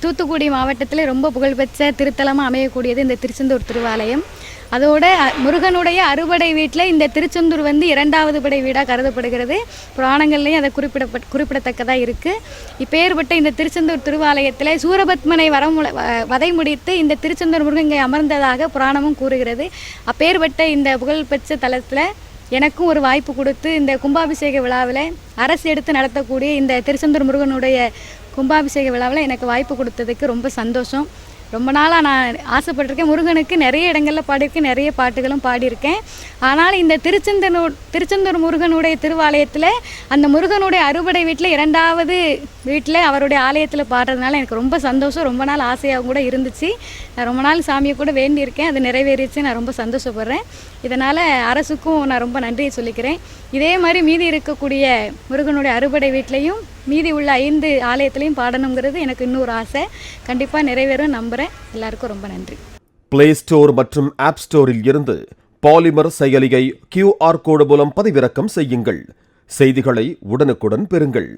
தூத்துக்குடி மாவட்டத்தில் ரொம்ப புகழ்பெற்ற திருத்தலமாக அமையக்கூடியது இந்த திருச்செந்தூர் திருவாலயம். அதோட முருகனுடைய அறுபடை வீட்டில் இந்த திருச்செந்தூர் வந்து 2வது படை வீடாக கருதப்படுகிறது. புராணங்கள்லையும் அதை குறிப்பிடத்தக்கதாக இருக்குது. இப்பேற்பட்ட இந்த திருச்செந்தூர் திருவாலயத்தில் சூரபத்மனை வதை முடித்து இந்த திருச்செந்தூர் முருகன் இங்கே அமர்ந்ததாக புராணமும் கூறுகிறது. அப்பேற்பட்ட இந்த புகழ்பெற்ற தலத்தில் எனக்கும் ஒரு வாய்ப்பு கொடுத்து இந்த கும்பாபிஷேக விழாவில் அரசு எடுத்து நடத்தக்கூடிய இந்த திருச்செந்தூர் முருகனுடைய கும்பாபிஷேக விழாவில் எனக்கு வாய்ப்பு கொடுத்ததுக்கு ரொம்ப சந்தோஷம். ரொம்ப நாளாக நான் ஆசைப்பட்டிருக்கேன். முருகனுக்கு நிறைய இடங்களில் பாடியிருக்கேன், நிறைய பாட்டுகளும் பாடியிருக்கேன். ஆனால் இந்த திருச்செந்தூர் முருகனுடைய திருவாலயத்தில் அந்த முருகனுடைய அறுபடை வீட்டில் 2வது வீட்டில் அவருடைய ஆலயத்தில் பாடுறதுனால எனக்கு ரொம்ப சந்தோஷம். ரொம்ப நாள் ஆசையாக கூட இருந்துச்சு. நான் ரொம்ப நாள் சாமியை கூட வேண்டியிருக்கேன், அது நிறைவேறிச்சு. நான் ரொம்ப சந்தோஷப்படுறேன். இதனால் அரசுக்கும் நான் ரொம்ப நன்றியை சொல்லிக்கிறேன். இதே மாதிரி மீதி இருக்கக்கூடிய முருகனுடைய அறுபடை வீட்லேயும் மீதி உள்ள 5 ஆலயத்திலையும் பாடணுங்கிறது எனக்கு இன்னொரு ஆசை. கண்டிப்பாக நிறைவேறும் நம்புகிறேன். எல்லாருக்கும் ரொம்ப நன்றி. பிளே ஸ்டோர் மற்றும் ஆப் ஸ்டோரில் இருந்து பாலிமர் செயலியை QR கோடு மூலம் பதிவிறக்கம் செய்யுங்கள். செய்திகளை உடனுக்குடன் பெறுங்கள்.